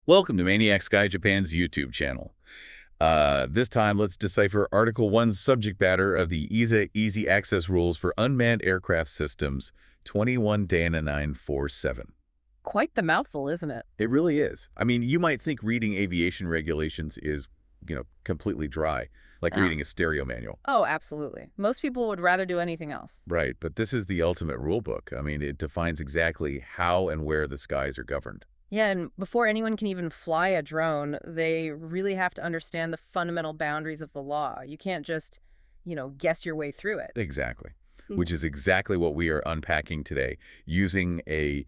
Welcome to Maniac Sky Japan's YouTube channel. This time, let's decipher Article 1's subject matter of the EASA Easy Access Rules for Unmanned Aircraft Systems 21 Dana 947. Quite the mouthful, isn't it? It really is. I mean, you might think reading aviation regulations is, completely dry, like Oh. reading a stereo manual. Oh, absolutely. Most people would rather do anything else. Right, but this is the ultimate rule book. I mean, it defines exactly how and where the skies are governed. Yeah, and before anyone can even fly a drone, they really have to understand the fundamental boundaries of the law. You can't just, guess your way through it. Exactly. Hmm. Which is exactly what we are unpacking today using a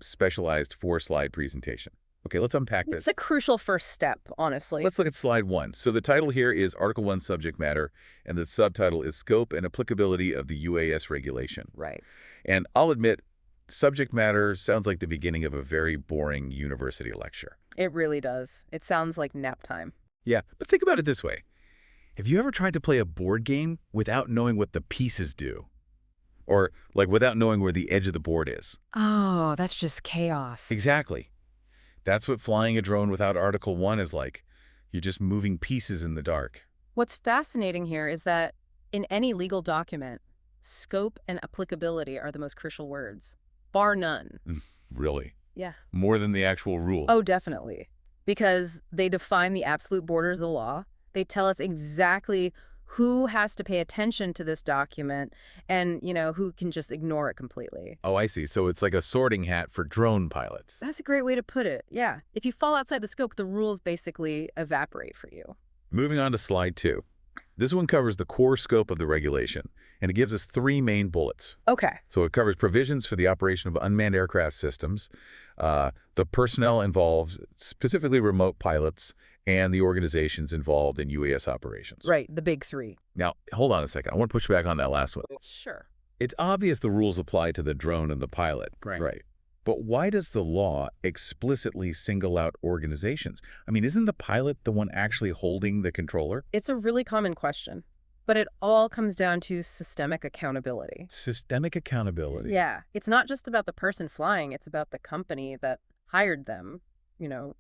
specialized four-slide presentation. Okay, let's unpack It's this. a crucial first step, honestly. Let's look at slide 1. So the title here is Article 1 Subject Matter, and the subtitle is Scope and Applicability of the UAS Regulation. Right. And I'll admit, subject matter sounds like the beginning of a very boring university lecture. It really does. It sounds like nap time. Yeah, but think about it this way. Have you ever tried to play a board game without knowing what the pieces do? Or, like, without knowing where the edge of the board is? Oh, that's just chaos. Exactly. That's what flying a drone without Article 1 is like. You're just moving pieces in the dark. What's fascinating here is that in any legal document, scope and applicability are the most crucial words, bar none. Really. Yeah. More than the actual rule. Oh, definitely. Because they define the absolute borders of the law. They tell us exactly who has to pay attention to this document and, who can just ignore it completely. Oh, I see. So it's like a sorting hat for drone pilots. That's a great way to put it. Yeah. If you fall outside the scope, the rules basically evaporate for you. Moving on to slide 2. This one covers the core scope of the regulation, and it gives us 3 main bullets. Okay. So it covers provisions for the operation of unmanned aircraft systems, the personnel involved, specifically remote pilots, and the organizations involved in UAS operations. Right. The big 3. Now, hold on a second. I want to push back on that last one. Sure. It's obvious the rules apply to the drone and the pilot. Right. But why does the law explicitly single out organizations? I mean, isn't the pilot the one actually holding the controller? It's a really common question, but it all comes down to systemic accountability. Systemic accountability. Yeah. It's not just about the person flying. It's about the company that hired them,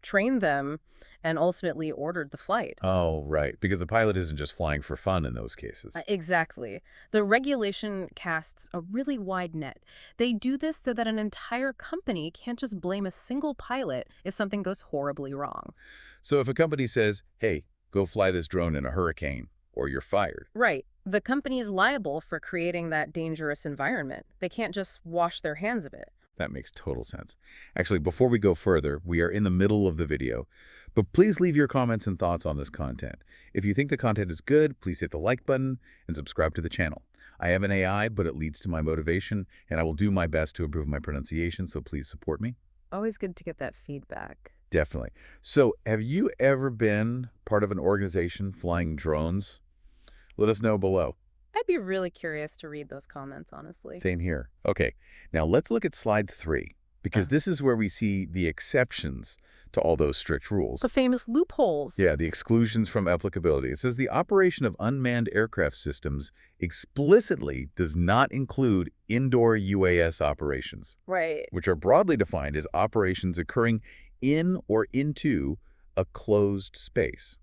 trained them, and ultimately ordered the flight. Oh, right. Because the pilot isn't just flying for fun in those cases. Exactly. The regulation casts a really wide net. They do this so that an entire company can't just blame a single pilot if something goes horribly wrong. So if a company says, hey, go fly this drone in a hurricane, or you're fired. Right. The company is liable for creating that dangerous environment. They can't just wash their hands of it. That makes total sense. Actually, before we go further, we are in the middle of the video, but please leave your comments and thoughts on this content. If you think the content is good, please hit the like button and subscribe to the channel. I have an AI, but it leads to my motivation, and I will do my best to improve my pronunciation, so please support me. Always good to get that feedback. Definitely. So, have you ever been part of an organization flying drones? Let us know below. I'd be really curious to read those comments, honestly. Same here. Okay, now let's look at slide 3, because this is where we see the exceptions to all those strict rules. The famous loopholes. Yeah, the exclusions from applicability. It says the operation of unmanned aircraft systems explicitly does not include indoor UAS operations, Right. which are broadly defined as operations occurring in or into a closed space.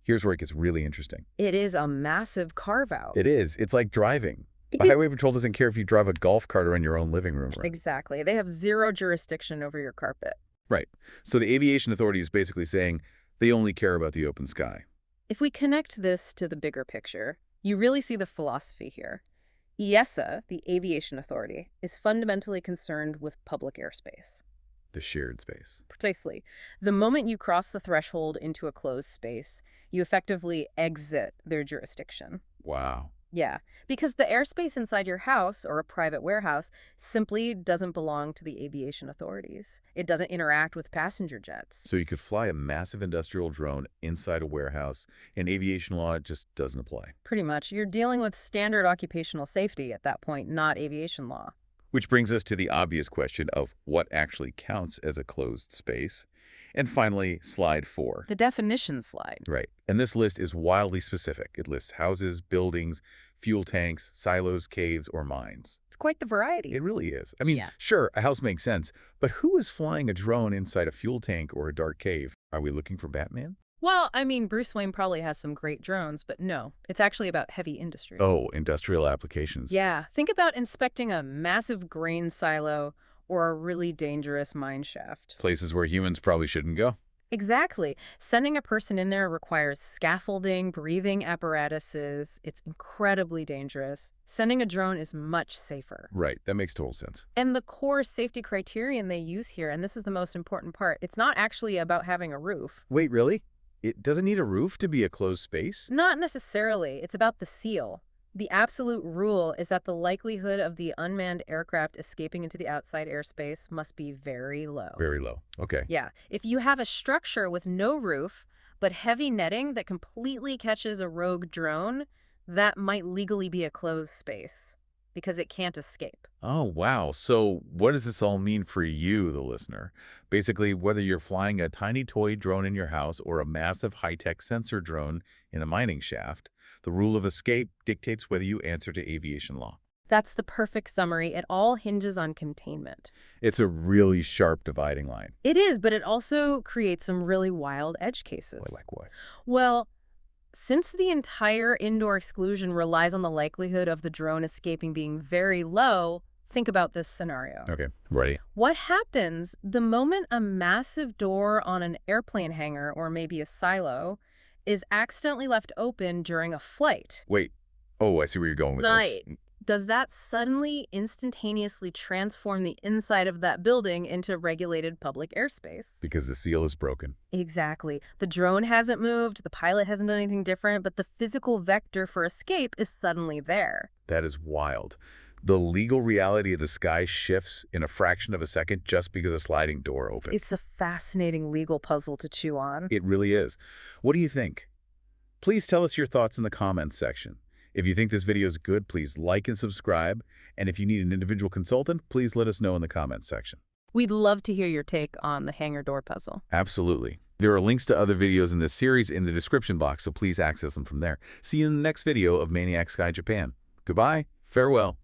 Here's where it gets really interesting. It is a massive carve-out. It is. It's like driving. The Highway Patrol doesn't care if you drive a golf cart or in your own living room. Right? Exactly. They have zero jurisdiction over your carpet. Right. So the aviation authority is basically saying they only care about the open sky. If we connect this to the bigger picture, you really see the philosophy here. EASA, the aviation authority, is fundamentally concerned with public airspace. The shared space. Precisely. The moment you cross the threshold into a closed space, you effectively exit their jurisdiction. Wow. Yeah, because the airspace inside your house or a private warehouse simply doesn't belong to the aviation authorities. It doesn't interact with passenger jets. So you could fly a massive industrial drone inside a warehouse, and aviation law just doesn't apply. Pretty much. You're dealing with standard occupational safety at that point, not aviation law. Which brings us to the obvious question of what actually counts as a closed space. And finally, slide 4. The definition slide. Right. And this list is wildly specific. It lists houses, buildings, fuel tanks, silos, caves, or mines. It's quite the variety. It really is. I mean, Yeah. sure, a house makes sense, but who is flying a drone inside a fuel tank or a dark cave? Are we looking for Batman? Well, I mean, Bruce Wayne probably has some great drones, but no, it's actually about heavy industry. Oh, industrial applications. Yeah, think about inspecting a massive grain silo or a really dangerous mine shaft. Places where humans probably shouldn't go. Exactly. Sending a person in there requires scaffolding, breathing apparatuses. It's incredibly dangerous. Sending a drone is much safer. Right, that makes total sense. And the core safety criterion they use here, and this is the most important part, it's not actually about having a roof. Wait, really? It doesn't need a roof to be a closed space? Not necessarily. It's about the seal. The absolute rule is that the likelihood of the unmanned aircraft escaping into the outside airspace must be very low. Very low. Okay. Yeah. If you have a structure with no roof, but heavy netting that completely catches a rogue drone, that might legally be a closed space because it can't escape. Oh, wow. So what does this all mean for you, the listener? Basically, whether you're flying a tiny toy drone in your house or a massive high-tech sensor drone in a mining shaft, the rule of escape dictates whether you answer to aviation law. That's the perfect summary. It all hinges on containment. It's a really sharp dividing line. It is, but it also creates some really wild edge cases. Like what? Well, since the entire indoor exclusion relies on the likelihood of the drone escaping being very low, think about this scenario. Okay, ready. What happens the moment a massive door on an airplane hangar or maybe a silo is accidentally left open during a flight? Wait. Oh, I see where you're going with Right. this. Does that suddenly instantaneously transform the inside of that building into regulated public airspace? Because the seal is broken. Exactly. The drone hasn't moved, the pilot hasn't done anything different, but the physical vector for escape is suddenly there. That is wild. The legal reality of the sky shifts in a fraction of a second just because a sliding door opens. It's a fascinating legal puzzle to chew on. It really is. What do you think? Please tell us your thoughts in the comments section. If you think this video is good, please like and subscribe. And if you need an individual consultant, please let us know in the comments section. We'd love to hear your take on the hangar door puzzle. Absolutely. There are links to other videos in this series in the description box, so please access them from there. See you in the next video of Maniac Sky Japan. Goodbye. Farewell.